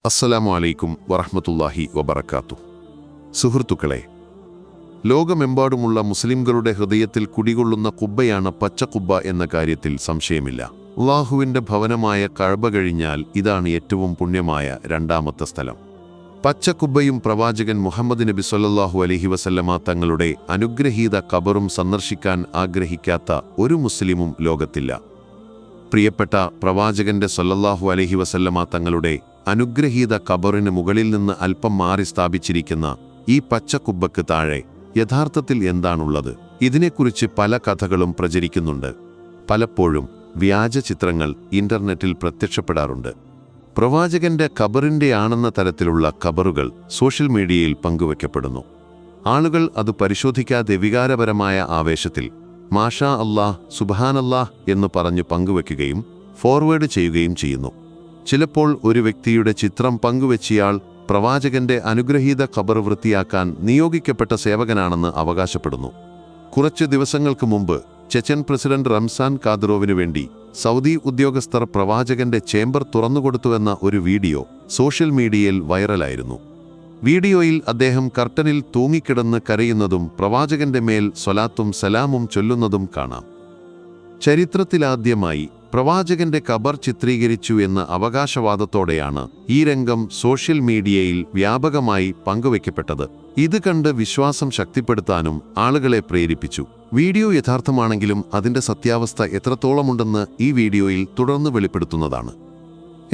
അസ്സലാമു അലൈക്കും വറഹ്മത്തുള്ളാഹി വബറകാതുഹു. സുഹൃത്തുക്കളെ, ലോകമെമ്പാടുമുള്ള മുസ്ലിംകളുടെ ഹൃദയത്തിൽ കുടികൊള്ളുന്ന കുബ്ബയാണ് പച്ചക്കുബ്ബ എന്ന കാര്യത്തിൽ സംശയമില്ല. അല്ലാഹുവിൻ്റെ ഭവനമായ കഅബ കഴിഞ്ഞാൽ ഇതാണ് ഏറ്റവും പുണ്യമായ രണ്ടാമത്തെ സ്ഥലം. പച്ചക്കുബ്ബയും പ്രവാചകൻ മുഹമ്മദ് നബി സ്വല്ലല്ലാഹു അലൈഹി വസല്ലമ തങ്ങളുടെ അനുഗ്രഹീത ഖബറും സന്ദർശിക്കാൻ ആഗ്രഹിക്കാത്ത ഒരു മുസ്ലിമും ലോകത്തില്ല. പ്രിയപ്പെട്ട പ്രവാചകന്റെ സ്വല്ലല്ലാഹു അലൈഹി വസല്ലമ തങ്ങളുടെ അനുഗ്രഹീത ഖബറിന് മുകളിൽ നിന്ന് അല്പം മാറി സ്ഥാപിച്ചിരിക്കുന്ന ഈ പച്ചക്കുബ്ബയ്ക്ക് താഴെ യഥാർത്ഥത്തിൽ എന്താണുള്ളത്? ഇതിനെക്കുറിച്ച് പല കഥകളും പ്രചരിക്കുന്നുണ്ട്. പലപ്പോഴും വ്യാജ ചിത്രങ്ങൾ ഇന്റർനെറ്റിൽ പ്രത്യക്ഷപ്പെടാറുണ്ട്. പ്രവാചകന്റെ ഖബറിന്റെ ആണെന്ന തരത്തിലുള്ള ഖബറുകൾ സോഷ്യൽ മീഡിയയിൽ പങ്കുവയ്ക്കപ്പെടുന്നു. ആളുകൾ അത് പരിശോധിക്കാതെ വികാരപരമായ ആവേശത്തിൽ മാഷാ അല്ലാഹ്, സുബ്ഹാനല്ലാഹ് എന്ന് പറഞ്ഞു പങ്കുവയ്ക്കുകയും ഫോർവേഡ് ചെയ്യുകയും ചെയ്യുന്നു. ചിലപ്പോൾ ഒരു വ്യക്തിയുടെ ചിത്രം പങ്കുവെച്ചയാൾ പ്രവാചകന്റെ അനുഗ്രഹീത ഖബർ വൃത്തിയാക്കാൻ നിയോഗിക്കപ്പെട്ട സേവകനാണെന്ന് അവകാശപ്പെടുന്നു. കുറച്ച് ദിവസങ്ങൾക്ക് മുമ്പ് ചെച്ചൻ പ്രസിഡന്റ് റംസാൻ കാദിറോവിനു വേണ്ടി സൗദി ഉദ്യോഗസ്ഥർ പ്രവാചകന്റെ ചേംബർ തുറന്നുകൊടുത്തുവെന്ന ഒരു വീഡിയോ സോഷ്യൽ മീഡിയയിൽ വൈറലായിരുന്നു. വീഡിയോയിൽ അദ്ദേഹം കർട്ടനിൽ തൂങ്ങിക്കിടന്ന് കരയുന്നതും പ്രവാചകന്റെ മേൽ സ്വലാത്തും സലാമും ചൊല്ലുന്നതും കാണാം. ചരിത്രത്തിലാദ്യമായി പ്രവാചകന്റെ ഖബർ ചിത്രീകരിച്ചു എന്ന അവകാശവാദത്തോടെയാണ് ഈ രംഗം സോഷ്യൽ മീഡിയയിൽ വ്യാപകമായി പങ്കുവയ്ക്കപ്പെട്ടത്. ഇത് കണ്ട് വിശ്വാസം ശക്തിപ്പെടുത്താനും ആളുകളെ പ്രേരിപ്പിച്ചു. വീഡിയോ യഥാർത്ഥമാണെങ്കിലും അതിന്റെ സത്യാവസ്ഥ എത്രത്തോളമുണ്ടെന്ന് ഈ വീഡിയോയിൽ തുടർന്ന് വെളിപ്പെടുത്തുന്നതാണ്.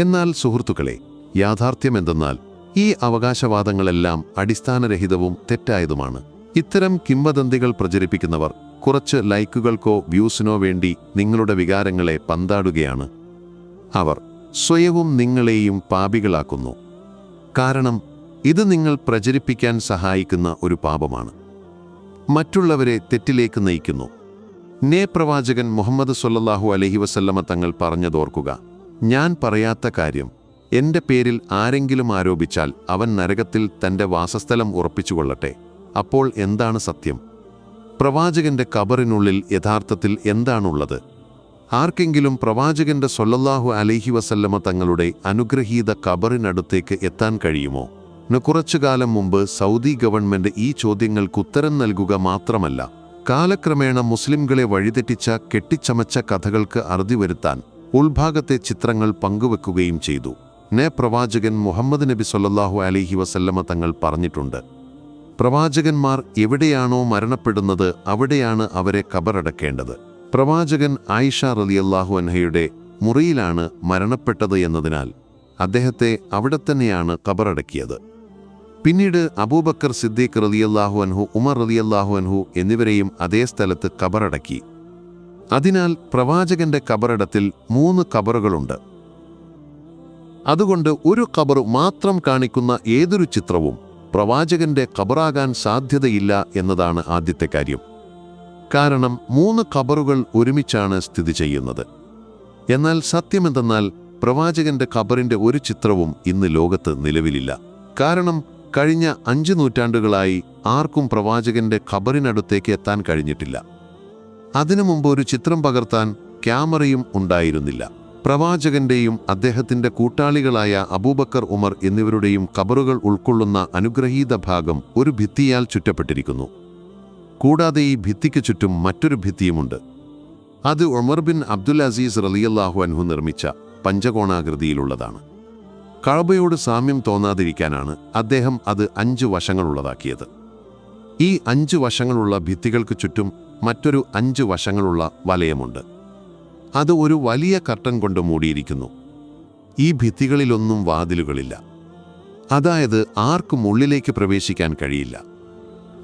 എന്നാൽ സുഹൃത്തുക്കളെ, യാഥാർത്ഥ്യമെന്തെന്നാൽ ഈ അവകാശവാദങ്ങളെല്ലാം അടിസ്ഥാനരഹിതവും തെറ്റായതുമാണ്. ഇത്തരം കിംവദന്തികൾ പ്രചരിപ്പിക്കുന്നവർ കുറച്ച് ലൈക്കുകൾക്കോ വ്യൂസിനോ വേണ്ടി നിങ്ങളുടെ വികാരങ്ങളെ പന്താടുകയാണ്. അവർ സ്വയവും നിങ്ങളെയും പാപികളാക്കുന്നു. കാരണം ഇത് നിങ്ങൾ പ്രചരിപ്പിക്കാൻ സഹായിക്കുന്ന ഒരു പാപമാണ്. മറ്റുള്ളവരെ തെറ്റിലേക്ക് നയിക്കുന്നു. പ്രവാചകൻ മുഹമ്മദ് സ്വല്ലല്ലാഹു അലൈഹി വസല്ലമ തങ്ങൾ പറഞ്ഞതോർക്കുക: ഞാൻ പറയാത്ത കാര്യം എൻ്റെ പേരിൽ ആരെങ്കിലും ആരോപിച്ചാൽ അവൻ നരകത്തിൽ തൻ്റെ വാസസ്ഥലം ഉറപ്പിച്ചുകൊള്ളട്ടെ. അപ്പോൾ എന്താണ് സത്യം? പ്രവാചകന്റെ ഖബറിനുള്ളിൽ യഥാർത്ഥത്തിൽ എന്താണുള്ളത്? ആർക്കെങ്കിലും പ്രവാചകന്റെ സ്വല്ലല്ലാഹു അലൈഹി വസല്ലമ തങ്ങളുടെ അനുഗ്രഹീത ഖബറിനടുത്തേക്ക് എത്താൻ കഴിയുമോ? കുറച്ചുകാലം മുമ്പ് സൗദി ഗവൺമെന്റ് ഈ ചോദ്യങ്ങൾക്ക് ഉത്തരം നൽകുക മാത്രമല്ല, കാലക്രമേണ മുസ്ലിംകളെ വഴിതെറ്റിച്ച കെട്ടിച്ചമച്ച കഥകൾക്ക് അറുതി വരുത്താൻ ഉൾഭാഗത്തെ ചിത്രങ്ങൾ പങ്കുവെക്കുകയും ചെയ്തു. പ്രവാചകൻ മുഹമ്മദ് നബി സ്വല്ലല്ലാഹു അലൈഹി വസല്ലമ തങ്ങൾ പറഞ്ഞിട്ടുണ്ട്: പ്രവാചകന്മാർ എവിടെയാണോ മരണപ്പെടുന്നത് അവിടെയാണ് അവരെ ഖബറടക്കേണ്ടത്. പ്രവാചകൻ ആയിഷ റളിയല്ലാഹു അൻഹയുടെ മുറിയിലാണ് മരണപ്പെട്ടത് എന്നതിനാൽ അദ്ദേഹത്തെ അവിടെ തന്നെയാണ് ഖബറടക്കിയത്. പിന്നീട് അബൂബക്കർ സിദ്ദീഖ് റളിയല്ലാഹു അൻഹു, ഉമർ റളിയല്ലാഹു അൻഹു എന്നിവരെയും അതേ സ്ഥലത്ത് ഖബറടക്കി. അതിനാൽ പ്രവാചകന്റെ ഖബറിടത്തിൽ 3 ഖബറുകളുണ്ട്. അതുകൊണ്ട് ഒരു ഖബർ മാത്രം കാണിക്കുന്ന ഏതൊരു ചിത്രവും പ്രവാചകന്റെ ഖബറാകാൻ സാധ്യതയില്ല എന്നതാണ് ആദ്യത്തെ കാര്യം. കാരണം 3 ഖബറുകൾ ഒരുമിച്ചാണ് സ്ഥിതി ചെയ്യുന്നത്. എന്നാൽ സത്യമെന്തെന്നാൽ പ്രവാചകന്റെ ഖബറിന്റെ ഒരു ചിത്രവും ഇന്ന് ലോകത്ത് നിലവിലില്ല. കാരണം കഴിഞ്ഞ 5 നൂറ്റാണ്ടുകളായി ആർക്കും പ്രവാചകന്റെ ഖബറിനടുത്തേക്ക് എത്താൻ കഴിഞ്ഞിട്ടില്ല. അതിനു മുമ്പ് ഒരു ചിത്രം പകർത്താൻ ക്യാമറയും ഉണ്ടായിരുന്നില്ല. പ്രവാചകന്റെയും അദ്ദേഹത്തിന്റെ കൂട്ടാളികളായ അബൂബക്കർ, ഉമർ എന്നിവരുടെയും ഖബറുകൾ ഉൾക്കൊള്ളുന്ന അനുഗ്രഹീത ഭാഗം ഒരു ഭിത്തിയാൽ ചുറ്റപ്പെട്ടിരിക്കുന്നു. കൂടാതെ ഈ ഭിത്തിക്ക് ചുറ്റും മറ്റൊരു ഭിത്തിയുമുണ്ട്. അത് ഉമർ ബിൻ അബ്ദുൽ അസീസ് റളിയല്ലാഹു അൻഹു നിർമ്മിച്ച പഞ്ചകോണാകൃതിയിലുള്ളതാണ്. കഅബയോട് സാമ്യം തോന്നാതിരിക്കാനാണ് അദ്ദേഹം അത് 5 വശങ്ങളുള്ളതാക്കിയത്. ഈ 5 വശങ്ങളുള്ള ഭിത്തികൾക്ക് ചുറ്റും മറ്റൊരു 5 വശങ്ങളുള്ള വലയമുണ്ട്. അത് ഒരു വലിയ കർട്ടൻ കൊണ്ട് മൂടിയിരിക്കുന്നു. ഈ ഭിത്തികളിലൊന്നും വാതിലുകളില്ല. അതായത് ആർക്കും ഉള്ളിലേക്ക് പ്രവേശിക്കാൻ കഴിയില്ല.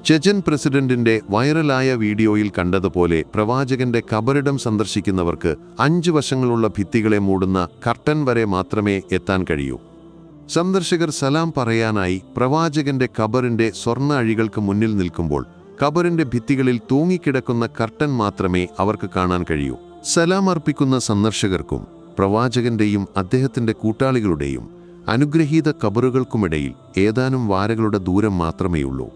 ചെച്ചൻ പ്രസിഡന്റിന്റെ വൈറലായ വീഡിയോയിൽ കണ്ടതുപോലെ പ്രവാചകന്റെ ഖബറിടം സന്ദർശിക്കുന്നവർക്ക് 5 വശങ്ങളുള്ള ഭിത്തികളെ മൂടുന്ന കർട്ടൻ വരെ മാത്രമേ എത്താൻ കഴിയൂ. സന്ദർശകർ സലാം പറയാനായി പ്രവാചകന്റെ ഖബറിന്റെ സ്വർണ്ണ അഴികൾക്ക് മുന്നിൽ നിൽക്കുമ്പോൾ ഖബറിന്റെ ഭിത്തികളിൽ തൂങ്ങിക്കിടക്കുന്ന കർട്ടൻ മാത്രമേ അവർക്ക് കാണാൻ കഴിയൂ. സലാം അർപ്പിക്കുന്ന സന്ദർശകർക്കും പ്രവാചകന്റെയും അദ്ദേഹത്തിന്റെ കൂട്ടാളികളുടെയും അനുഗ്രഹീത ഖബറുകൾക്കുമിടയിൽ ഏതാനും വാരകളുടെ ദൂരം മാത്രമേയുള്ളൂ.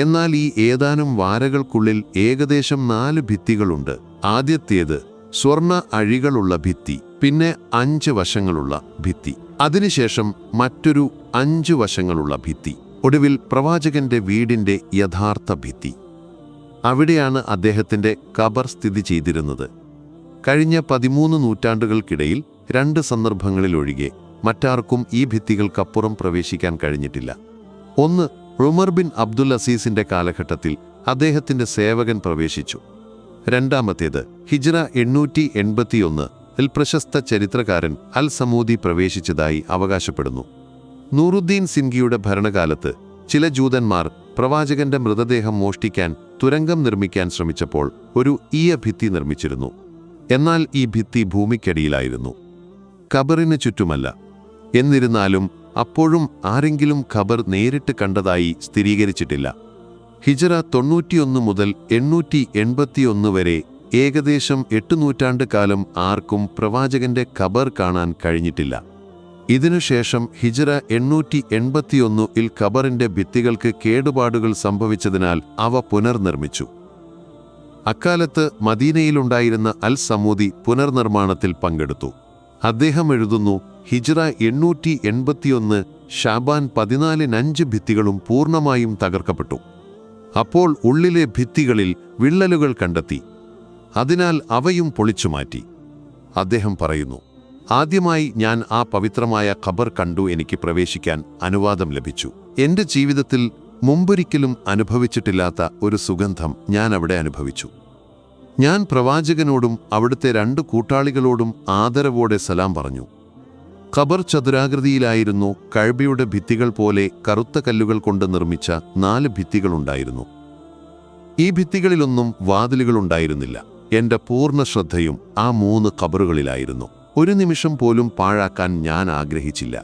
എന്നാൽ ഈ ഏതാനും വാരകൾക്കുള്ളിൽ ഏകദേശം 4 ഭിത്തികളുണ്ട്. ആദ്യത്തേത് സ്വർണ്ണ അഴികളുള്ള ഭിത്തി. പിന്നെ 5 വശങ്ങളുള്ള ഭിത്തി, അതിനുശേഷം മറ്റൊരു 5 വശങ്ങളുള്ള ഭിത്തി, ഒടുവിൽ പ്രവാചകന്റെ വീടിന്റെ യഥാർത്ഥ ഭിത്തി. അവിടെയാണ് അദ്ദേഹത്തിന്റെ ഖബർ സ്ഥിതി ചെയ്തിരുന്നത്. കഴിഞ്ഞ 13 നൂറ്റാണ്ടുകൾക്കിടയിൽ 2 സന്ദർഭങ്ങളിലൊഴികെ മറ്റാർക്കും ഈ ഭിത്തികൾക്കപ്പുറം പ്രവേശിക്കാൻ കഴിഞ്ഞിട്ടില്ല. ഒന്ന്, ഉമർ ബിൻ അബ്ദുൽ അസീസിന്റെ കാലഘട്ടത്തിൽ അദ്ദേഹത്തിന്റെ സേവകൻ പ്രവേശിച്ചു. രണ്ടാമത്തേത് ഹിജ്റ 881 പ്രശസ്ത ചരിത്രകാരൻ അൽ സമൂദി പ്രവേശിച്ചതായി അവകാശപ്പെടുന്നു. നൂറുദ്ദീൻ സിൻഗിയുടെ ഭരണകാലത്ത് ചില ജൂതന്മാർ പ്രവാചകന്റെ മൃതദേഹം മോഷ്ടിക്കാൻ തുരങ്കം നിർമ്മിക്കാൻ ശ്രമിച്ചപ്പോൾ ഒരു ഈയ ഭിത്തി നിർമ്മിച്ചിരുന്നു. എന്നാൽ ഈ ഭിത്തി ഭൂമിക്കടിയിലായിരുന്നു, ഖബറിന് ചുറ്റുമല്ല. എന്നിരുന്നാലും അപ്പോഴും ആരെങ്കിലും ഖബർ നേരിട്ട് കണ്ടതായി സ്ഥിരീകരിച്ചിട്ടില്ല. ഹിജ്റ 91 മുതൽ 881 വരെ ഏകദേശം 8 നൂറ്റാണ്ട് കാലം ആർക്കും പ്രവാചകന്റെ ഖബർ കാണാൻ കഴിഞ്ഞിട്ടില്ല. ഇതിനുശേഷം ഹിജ്റ 881 ഖബറിന്റെ ഭിത്തികൾക്ക് കേടുപാടുകൾ സംഭവിച്ചതിനാൽ അവ പുനർനിർമ്മിച്ചു. അക്കാലത്ത് മദീനയിലുണ്ടായിരുന്ന അൽ സമൂദി പുനർനിർമ്മാണത്തിൽ പങ്കെടുത്തു. അദ്ദേഹം എഴുതുന്നു, ഹിജ്റ 881 ഷാബാൻ 14 5 ഭിത്തികളും പൂർണ്ണമായും തകർക്കപ്പെട്ടു. അപ്പോൾ ഉള്ളിലെ ഭിത്തികളിൽ വിള്ളലുകൾ കണ്ടെത്തി. അതിനാൽ അവയും പൊളിച്ചുമാറ്റി. അദ്ദേഹം പറയുന്നു, ആദ്യമായി ഞാൻ ആ പവിത്രമായ ഖബർ കണ്ടു. എനിക്ക് പ്രവേശിക്കാൻ അനുവാദം ലഭിച്ചു. എന്റെ ജീവിതത്തിൽ മുമ്പൊരിക്കലും അനുഭവിച്ചിട്ടില്ലാത്ത ഒരു സുഗന്ധം ഞാൻ അവിടെ അനുഭവിച്ചു. ഞാൻ പ്രവാചകനോടും അവിടുത്തെ 2 കൂട്ടാളികളോടും ആദരവോടെ സലാം പറഞ്ഞു. ഖബർ ചതുരാകൃതിയിലായിരുന്നു. കഅബയുടെ ഭിത്തികൾ പോലെ കറുത്ത കല്ലുകൾ കൊണ്ട് നിർമ്മിച്ച 4 ഭിത്തികളുണ്ടായിരുന്നു. ഈ ഭിത്തികളിലൊന്നും വാതിലുകളുണ്ടായിരുന്നില്ല. എന്റെ പൂർണ്ണ ശ്രദ്ധയും ആ 3 ഖബറുകളിലായിരുന്നു. ഒരു നിമിഷം പോലും പാഴാക്കാൻ ഞാൻ ആഗ്രഹിച്ചില്ല.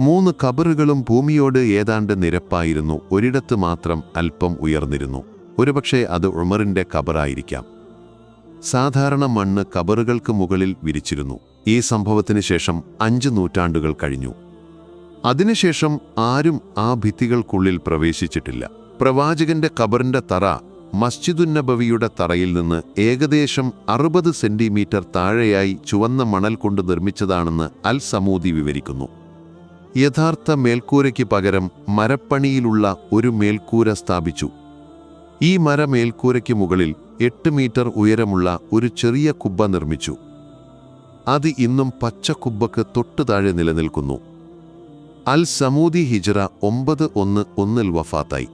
3 ഖബറുകളും ഭൂമിയോട് ഏതാണ്ട് നിരപ്പായിരുന്നു. ഒരിടത്ത് മാത്രം അല്പം ഉയർന്നിരുന്നു. ഒരുപക്ഷെ അത് ഉമറിന്റെ ഖബറായിരിക്കാം. സാധാരണ മണ്ണ് ഖബറുകൾക്ക് മുകളിൽ വിരിച്ചിരുന്നു. ഈ സംഭവത്തിന് ശേഷം 5 നൂറ്റാണ്ടുകൾ കഴിഞ്ഞു. അതിനുശേഷം ആരും ആ ഭിത്തികൾക്കുള്ളിൽ പ്രവേശിച്ചിട്ടില്ല. പ്രവാചകന്റെ ഖബറിന്റെ തറ മസ്ജിദുന്നബവിയുടെ തറയിൽ നിന്ന് ഏകദേശം 60 സെന്റിമീറ്റർ താഴെയായി ചുവന്ന മണൽ കൊണ്ട് നിർമ്മിച്ചതാണെന്ന് അൽ സമൂദി വിവരിക്കുന്നു. യഥാർത്ഥ മേൽക്കൂരയ്ക്ക് പകരം മരപ്പണിയിലുള്ള ഒരു മേൽക്കൂര സ്ഥാപിച്ചു. ഈ മരമേൽക്കൂരയ്ക്ക് മുകളിൽ 8 മീറ്റർ ഉയരമുള്ള ഒരു ചെറിയ കുബ്ബ നിർമ്മിച്ചു. അത് ഇന്നും പച്ച കുബ്ബക്ക് തൊട്ടു താഴെ നിലനിൽക്കുന്നു. അൽ സമൂദി ഹിജ്റ 911 വഫാത്തായി.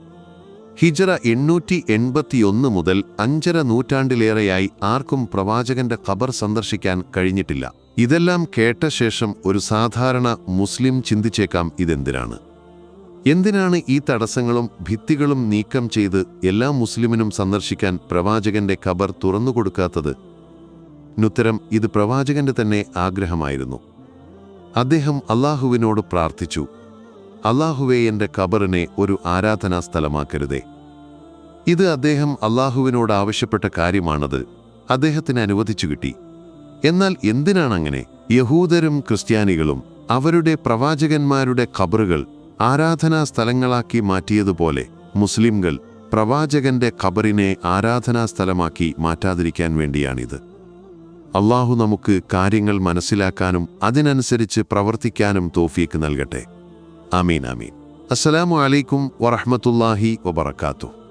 ഹിജ്റ 881 മുതൽ 5.5 നൂറ്റാണ്ടിലേറെയായി ആർക്കും പ്രവാചകന്റെ ഖബർ സന്ദർശിക്കാൻ കഴിഞ്ഞിട്ടില്ല. ഇതെല്ലാം കേട്ട ശേഷം ഒരു സാധാരണ മുസ്ലിം ചിന്തിച്ചേക്കാം, ഇതെന്തിനാണ്? എന്തിനാണ് ഈ തടസ്സങ്ങളും ഭിത്തികളും നീക്കം ചെയ്ത് എല്ലാ മുസ്ലിമിനും സന്ദർശിക്കാൻ പ്രവാചകന്റെ ഖബർ തുറന്നുകൊടുക്കാത്തത്? നുത്തരം, ഇത് പ്രവാചകന്റെ തന്നെ ആഗ്രഹമായിരുന്നു. അദ്ദേഹം അല്ലാഹുവിനോട് പ്രാർത്ഥിച്ചു, അല്ലാഹുവേ, എന്റെ ഖബറിനെ ഒരു ആരാധനാ സ്ഥലമാക്കരുതേ. ഇത് അദ്ദേഹം അല്ലാഹുവിനോട് ആവശ്യപ്പെട്ട കാര്യമാണത് അദ്ദേഹത്തിന് അനുവദിച്ചു കിട്ടി. എന്നാൽ എന്തിനാണങ്ങനെ? യഹൂദരും ക്രിസ്ത്യാനികളും അവരുടെ പ്രവാചകന്മാരുടെ ഖബറുകൾ ആരാധനാ സ്ഥലങ്ങളാക്കി മാറ്റിയതുപോലെ മുസ്ലിംകൾ പ്രവാചകന്റെ ഖബറിനെ ആരാധനാ സ്ഥലമാക്കി മാറ്റാതിരിക്കാൻ വേണ്ടിയാണിത്. അല്ലാഹു നമുക്ക് കാര്യങ്ങൾ മനസ്സിലാക്കാനും അതിനനുസരിച്ച് പ്രവർത്തിക്കാനും തൗഫീക്ക് നൽകട്ടെ. ആമീൻ ആമീൻ. അസ്സലാമു അലൈക്കും വറഹ്മത്തുള്ളാഹി വബറകാതുഹു.